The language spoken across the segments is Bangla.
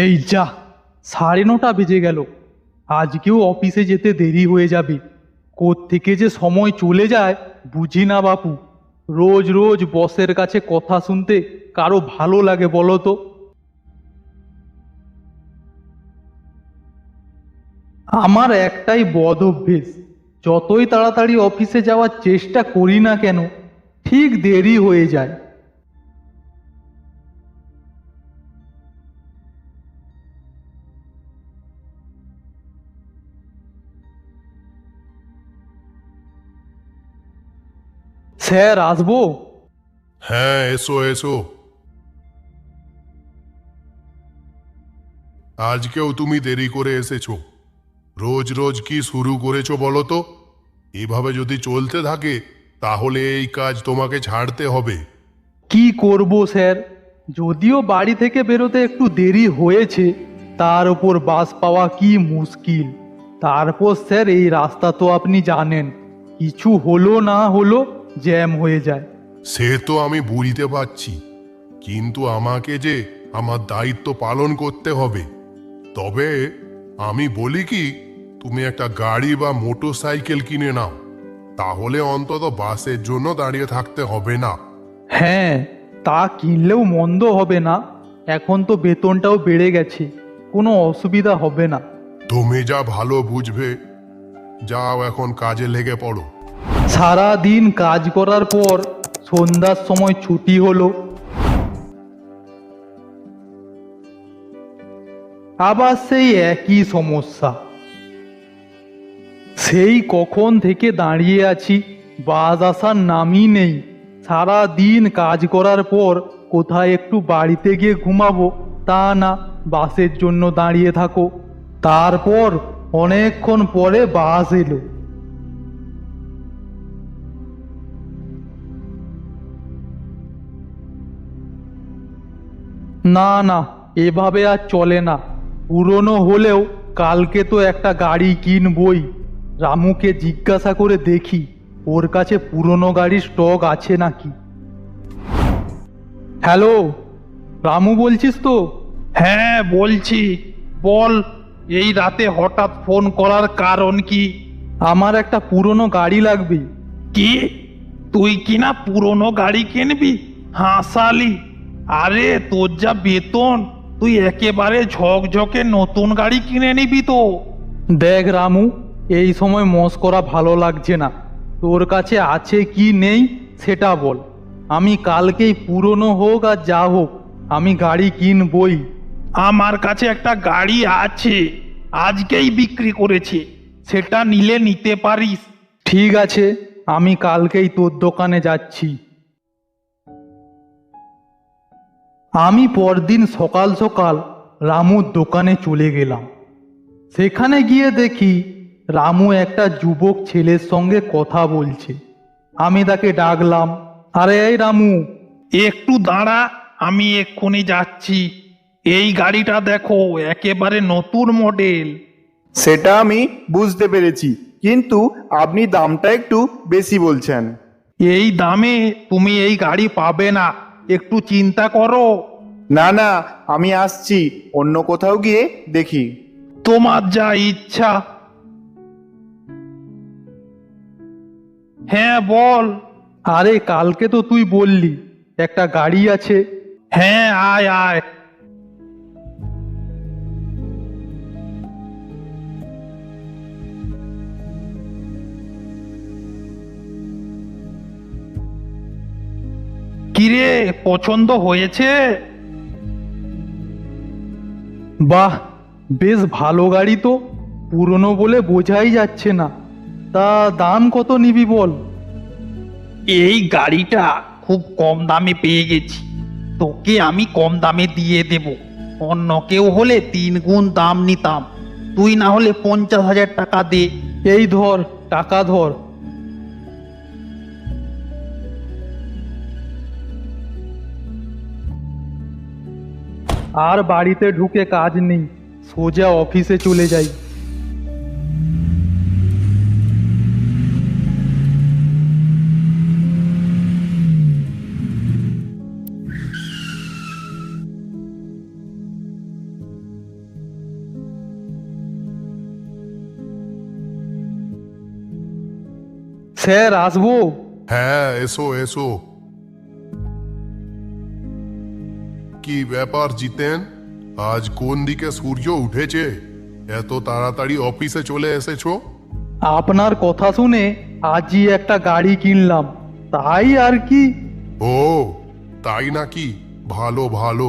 এই যা, 9:30 বেজে গেল। আজকেও অফিসে যেতে দেরি হয়ে যাবে। কোত্থেকে যে সময় চলে যায় বুঝি না বাপু। রোজ রোজ বসের কাছে কথা শুনতে কারো ভালো লাগে বলো তো? আমার একটাই বদ অভ্যেস, যতই তাড়াতাড়ি অফিসে যাওয়ার চেষ্টা করি না কেন, ঠিক দেরি হয়ে যায়। স্যার, আসবো? হ্যাঁ, এসো এসো। আজকেও তুমি দেরি করে এসেছো। রোজ রোজ কি শুরু করেছো বলো তো? এভাবে যদি চলতে থাকে তাহলে এই কাজ তোমাকে ছাড়তে হবে। কি করব স্যার, যদিও বাড়ি থেকে বেরোতে একটু দেরি হয়েছে, তার উপর বাস পাওয়া কি মুশকিল। তারপর স্যার এই রাস্তা তো আপনি জানেন, কিছু হলো না হলো জ্যাম হয়ে যায়। সে তো আমি বুঝতে পারছি, কিন্তু আমাকে যে আমার দায়িত্ব পালন করতে হবে। তবে আমি বলি কি, তুমি একটা গাড়ি বা মোটর সাইকেল কিনে নাও, তাহলে অন্তত বাসের জন্য দাঁড়িয়ে থাকতে হবে না। হ্যাঁ, তা কিনলেও মন্দ হবে না। এখন তো বেতনটাও বেড়ে গেছে, কোনো অসুবিধা হবে না। তুমি যা ভালো বুঝবে। যাও, এখন কাজে লেগে পড়ো। সারা দিন কাজ করার পর সন্ধ্যার সময় ছুটি হলো, আবার সেই একই সমস্যা। সেই কখন থেকে দাঁড়িয়ে আছি, বাস আসার নামই নেই। সারা দিন কাজ করার পর কোথায় একটু বাড়িতে গিয়ে ঘুমাবো, তা না, বাসের জন্য দাঁড়িয়ে থাকো। তারপর অনেকক্ষণ পরে বাস এলো। না না, এভাবে আর চলে না। পুরনো হলেও কালকে তো একটা গাড়ি কিনবই। রামুকে জিজ্ঞাসা করে দেখি ওর কাছে পুরনো গাড়ির স্টক আছে নাকি। হ্যালো, রামু বলছিস তো? হ্যাঁ বলছি, বল। এই রাতে হঠাৎ ফোন করার কারণ কি? আমার একটা পুরনো গাড়ি লাগবে। কি, তুই কিনা পুরনো গাড়ি কিনবি? হাসালি? আরে তোর যা বেতন, তুই একেবারে ঝকঝকে নতুন গাড়ি কিনে নিবি তো। দেখ রামু, এই সময় মস্করা ভালো লাগছে না। তোর কাছে আছে কি নেই সেটা বল। আমি কালকেই, পুরনো হোক আর যা হোক, আমি গাড়ি কিনবই। আমার কাছে একটা গাড়ি আছে, আজকেই বিক্রি করেছে। সেটা নিলে নিতে পারিস। ঠিক আছে, আমি কালকেই তোর দোকানে যাচ্ছি। আমি পরদিন সকাল সকাল রামুর দোকানে চলে গেলাম। সেখানে গিয়ে দেখি রামু একটা যুবক ছেলের সঙ্গে কথা বলছে। আমি তাকে ডাকলাম, আরে এই রামু। একটু দাঁড়া, আমি এক্ষুনি যাচ্ছি। এই গাড়িটা দেখো, একেবারে নতুন মডেল। সেটা আমি বুঝতে পেরেছি, কিন্তু আপনি দামটা একটু বেশি বলছেন। এই দামে তুমি এই গাড়ি পাবে না, একটু চিন্তা করো। না না, আমি আসছি, অন্য কোথাও গিয়ে দেখি। তোমার যা ইচ্ছা। হ্যাঁ বল। আরে কালকে তো তুই বললি একটা গাড়ি আছে। হ্যাঁ, আয় আয়। কিরে, পছন্দ হয়েছে? বাহ, বেশ ভালো গাড়ি তো। পুরনো বলে বোঝাই যাচ্ছে না। তা দাম কত নিবি বল? এই গাড়িটা খুব কম দামে পেয়ে গেছি, তোকে আমি কম দামে দিয়ে দেব। অন্য কেউ হলে 3 গুণ দাম নিতাম। তুই না হলে 50,000 টাকা দে। এই ধর, টাকা ধর। আর বাড়িতে ঢুকে কাজ নেই, সোজা অফিসে চলে যাই। স্যার আসবো? হ্যাঁ, এসো এসো। কি ব্যাপার জিতেন, আজ কোন দিকে সূর্য উঠেছে? এত তাড়াতাড়ি অফিসে চলে এসেছো? আপনার কথা শুনে আজই একটা গাড়ি কিনলাম, তাই আর কি। ও তাই নাকি? ভালো ভালো।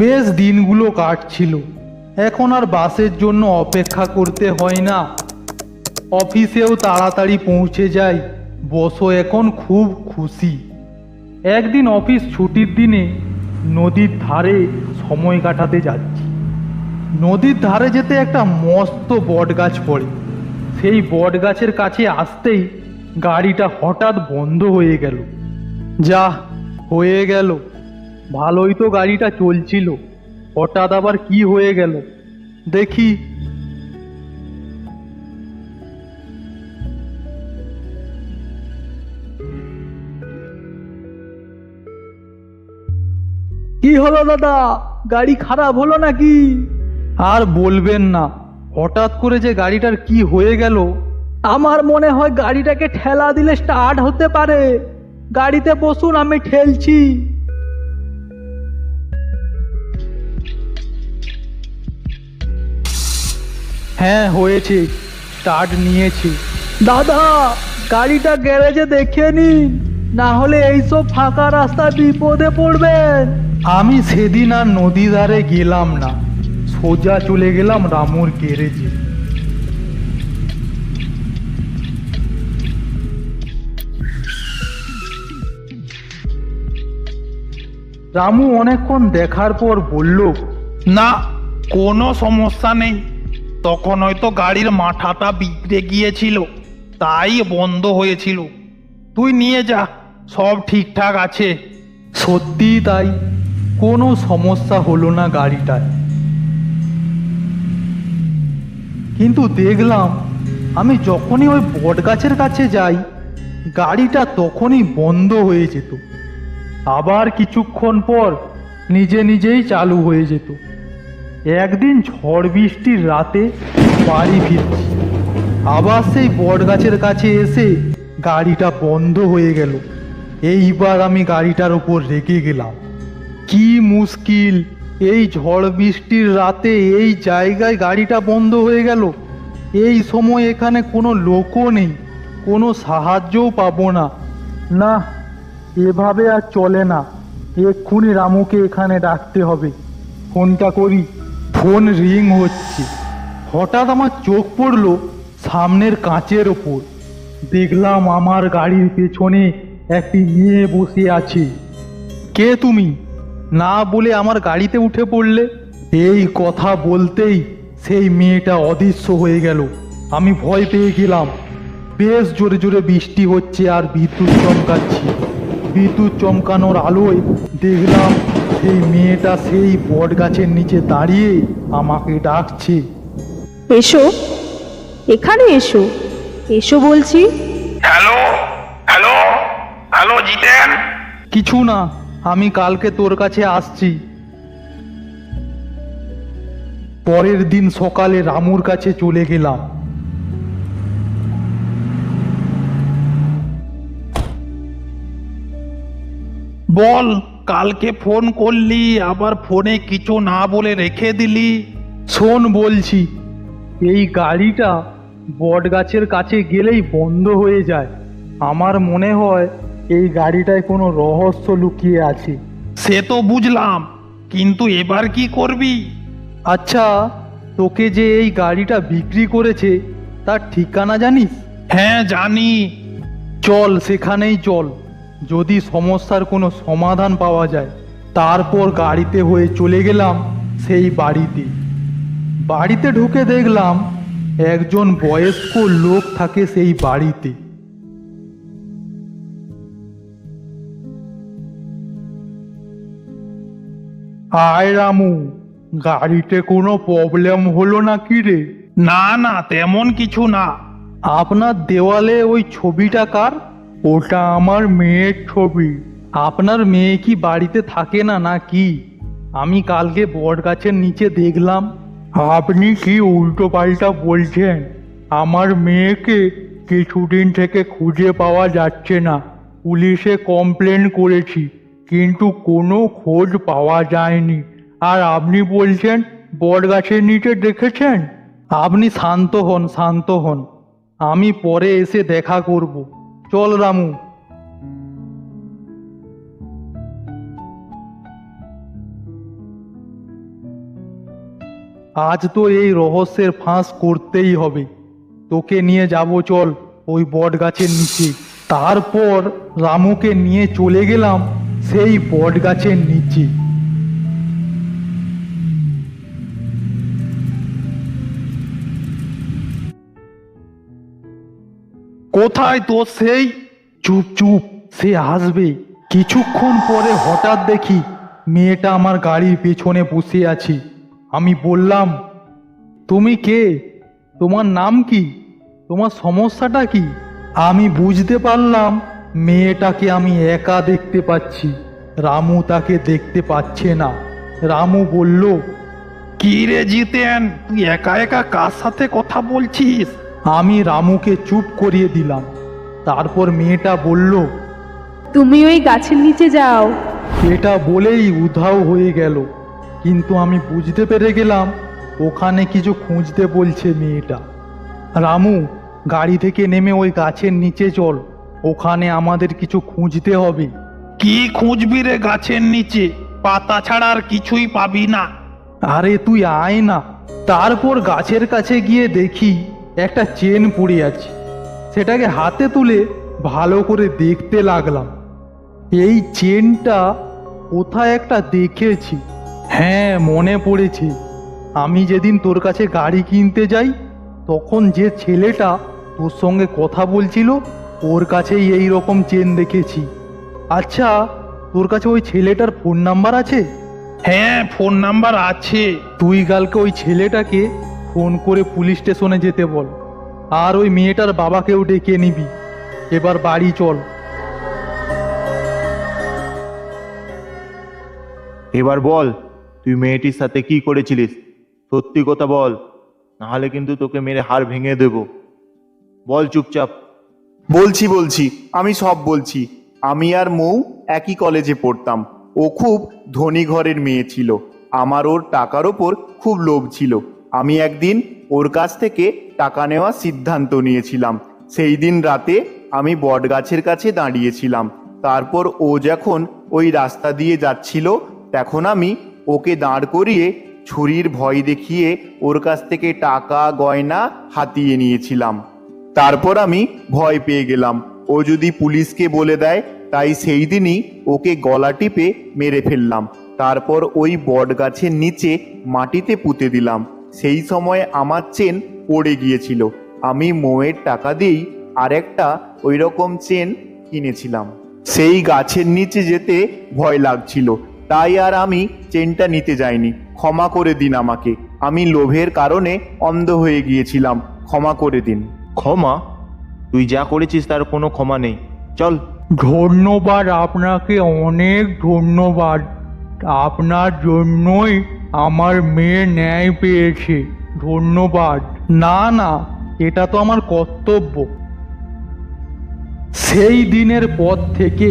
বেশ দিনগুলো কাটছিল, এখন আর বাসের জন্য অপেক্ষা করতে হয় না, অফিসেও তাড়াতাড়ি পৌঁছে যাই। বসও এখন খুব খুশি। একদিন অফিস ছুটির দিনে নদীর ধারে সময় কাটাতে যাচ্ছি। নদীর ধারে যেতে একটা মস্ত বট গাছ পড়ে। সেই বট গাছের কাছে আসতেই গাড়িটা হঠাৎ বন্ধ হয়ে গেল। যা হয়ে গেল, ভালোই তো গাড়িটা চলছিল, হঠাৎ আবার কি হয়ে গেল দেখি। কি হলো দাদা, গাড়ি খারাপ হলো নাকি? আর বলবেন না, হঠাৎ করে যে গাড়িটার কি হয়ে গেল। আমার মনে হয় গাড়িটাকে ঠেলা দিলে স্টার্ট হতে পারে। গাড়িতে বসুন, আমি ঠেলছি। হ্যাঁ হয়েছে, স্টার্ট নিয়েছি। দাদা, গাড়িটা গ্যারেজে দেখে নিন, না হলে এইসব ফাঁকা রাস্তা বিপদে পড়বেন। আমি সেদিন আর নদী ধারে গেলাম না, সোজা চলে গেলাম রামুর গ্যারেজে। রামু অনেকক্ষণ দেখার পর বলল, না, কোনো সমস্যা নেই। তখন হয়তো গাড়ির মাথাটা বিগড়ে গিয়েছিল, তাই বন্ধ হয়েছিল। তুই নিয়ে যা, সব ঠিকঠাক আছে। সত্যিই তাই, কোনো সমস্যা হলো না গাড়িটায়। কিন্তু দেখলাম আমি যখনই ওই বট গাছের কাছে যাই, গাড়িটা তখনই বন্ধ হয়ে যেত, আবার কিছুক্ষণ পর নিজে নিজেই চালু হয়ে যেত। একদিন ঝড় বৃষ্টির রাতে বাড়ি ফিরছি, আবার সেই বট গাছের কাছে এসে গাড়িটা বন্ধ হয়ে গেল। এইবার আমি গাড়িটার উপর রেগে গেলাম। কি মুশকিল, এই ঝড় বৃষ্টির রাতে এই জায়গায় গাড়িটা বন্ধ হয়ে গেল। এই সময় এখানে কোনো লোকও নেই, কোনো সাহায্যও পাবো না। না, এভাবে আর চলে না, এক্ষুনি রামুকে এখানে ডাকতে হবে। ফোনটা করি। ফোন রিং হচ্ছে। হঠাৎ আমার চোখ পড়লো সামনের কাঁচের ওপর। দেখলাম আমার গাড়ির পেছনে একটি মেয়ে বসে আছে। কে তুমি? না বলে আমার গাড়িতে উঠে পড়লে। এই কথা বলতেই সেই মেয়েটা অদৃশ্য হয়ে গেল। আমি ভয় পেয়ে গেলাম। বেশ জোরে জোরে বৃষ্টি হচ্ছে আর বিদ্যুৎ চমকাচ্ছে। বিদ্যুৎ চমকানোর আলোয় দেখলাম সেই মেয়েটা সেই বট গাছের নিচে দাঁড়িয়ে আমাকে ডাকছে। এসো, এখানে এসো, এসো বলছি। হ্যালো হ্যালো হ্যালো জিতেন। কিছু না, আমি কালকে তোর কাছে আসছি। পরের দিন সকালে রামুর কাছে চলে গেলাম। বল, কালকে ফোন করলি, আবার ফোনে কিছু না বলে রেখে দিলি। শোন বলছি, এই গাড়িটা বট গাছের কাছে গেলেই বন্ধ হয়ে যায়। আমার মনে হয় এই গাড়িটায় কোনো রহস্য লুকিয়ে আছে। সে তো বুঝলাম, কিন্তু এবার কি করবি? আচ্ছা, তোকে যে এই গাড়িটা বিক্রি করেছে তার ঠিকানা জানিস? হ্যাঁ জানি। চল সেখানেই চল, যদি সমস্যার কোনো সমাধান পাওয়া যায়। তারপর গাড়িতে হয়ে চলে গেলাম সেই বাড়িতে। বাড়িতে ঢুকে দেখলাম একজন বয়স্ক লোক থাকে সেই বাড়িতে। আয় রামু, গাড়িতে কোনো প্রবলেম হলো নাকি রে? না না, তেমন কিছু না। আপনার দেওয়ালে ওই ছবিটা কার? ওটা আমার মেয়ের ছবি। আপনার মেয়ে কি বাড়িতে থাকে না নাকি? আমি কালকে বট গাছের নিচে দেখলাম। আপনি কি উল্টো পাল্টা বলছেন? আমার মেয়েকে কিছুদিন থেকে খুঁজে পাওয়া যাচ্ছে না। পুলিশে কমপ্লেন করেছি, কিন্তু কোনো খোঁজ পাওয়া যায়নি। আর আপনি বলছেন বটগাছের নিচে দেখেছেন? আপনি শান্ত হন, শান্ত হন। আমি পরে এসে দেখা করব। চল রামু। আজ তো এই রহস্যের ফাঁস করতেই হবে। তোকে নিয়ে যাব, চল ওই বট গাছের নিচে। তারপর রামুকে নিয়ে চলে গেলাম সেই বট গাছের নিচে। কোথায় তোর সেই? চুপ চুপ, সে আসবে। কিছুক্ষণ পরে হঠাৎ দেখি মেয়েটা আমার গাড়ির পেছনে বসে আছে। আমি বললাম, তুমি কে? তোমার নাম কি? তোমার সমস্যাটা কি? আমি বুঝতে পারলাম মেয়েটাকে আমি একা দেখতে পাচ্ছি, রামু তাকে দেখতে পাচ্ছে না। রামু বলল, কি রে জিতেন, তুই একা একা কার সাথে কথা বলছিস? আমি রামুকে চুপ করিয়ে দিলাম। তারপর মেয়েটা বলল, তুমি ওই গাছের নিচে যাও। এটা বলেই উধাও হয়ে গেল। কিন্তু আমি বুঝতে পেরে গেলাম ওখানে কিছু খুঁজতে বলছে মেয়েটা। রামু, গাড়ি থেকে নেমে ওই গাছের নিচে চল, ওখানে আমাদের কিছু খুঁজতে হবে। কি খুঁজবি রে গাছের নিচে? পাতা ছাড়া আর কিছুই পাবি না। আরে তুই আয় না। তারপর গাছের কাছে গিয়ে দেখি একটা চেন পড়ে আছে। সেটাকে হাতে তুলে ভালো করে দেখতে লাগলাম। এই চেনটা কোথায় একটা দেখেছি। হ্যাঁ, মনে পড়েছে। আমি যেদিন তোর কাছে গাড়ি কিনতে যাই, তখন যে ছেলেটা তোর সঙ্গে কথা বলছিল, ওর কাছেই এই রকম চেন দেখেছি। আচ্ছা, তোর কাছে ওই ছেলেটার ফোন নাম্বার আছে? হ্যাঁ, ফোন নাম্বার আছে। তুই কালকে ওই ছেলেটাকে ফোন করে পুলিশ স্টেশনে যেতে বল। আর ওই মেয়েটার বাবাকেও ডেকে নিবি। এবার বাড়ি চল। এবার বল, তুই মেয়েটির সাথে কি করেছিলিস? সত্যি কথা বল, নাহলে কিন্তু তোকে মেরে হাড় ভেঙে দেব। বল চুপচাপ। বলছি, আমি সব বলছি। আমি আর মৌ একই কলেজে পড়তাম। ও খুব ধনী ঘরের মেয়ে ছিল। আমার ওর টাকার ওপর খুব লোভ ছিল। আমি একদিন ওর কাছ থেকে টাকা নেওয়ার সিদ্ধান্ত নিয়েছিলাম। সেই দিন রাতে আমি বটগাছের কাছে দাঁড়িয়েছিলাম। তারপর ও যখন ওই রাস্তা দিয়ে যাচ্ছিল, তখন আমি ওকে দাঁড় করিয়ে ছুরির ভয় দেখিয়ে ওর কাছ থেকে টাকা গয়না হাতিয়ে নিয়েছিলাম। তারপর আমি ভয় পেয়ে গেলাম ও যদি পুলিশকে বলে দেয়, তাই সেই দিনই ওকে গলা টিপে মেরে ফেললাম। তারপর ওই বট গাছের নিচে মাটিতে পুঁতে দিলাম। সেই সময় আমার চেন পড়ে গিয়েছিল। আমি মৌয়ের টাকা দিয়েই আরেকটা ওই রকম চেন কিনেছিলাম। সেই গাছের নিচে যেতে ভয় লাগছিল, তাই আর আমি চেনটা নিতে যাইনি। ক্ষমা করে দিন আমাকে। আমি লোভের কারণে অন্ধ হয়ে গিয়েছিলাম। ক্ষমা করে দিন। ক্ষমা? তুই যা করেছিস তার কোনো ক্ষমা নেই। চল। ধন্যবাদ, আপনাকে অনেক ধন্যবাদ। আপনার জন্যই আমার মেয়ে ন্যায় পেয়েছে। ধন্যবাদ। না না, এটা তো আমার কর্তব্য। সেই দিনের পর থেকে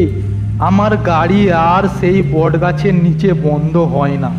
আমার গাড়ি আর সেই বটগাছের নিচে বন্ধ হয় না।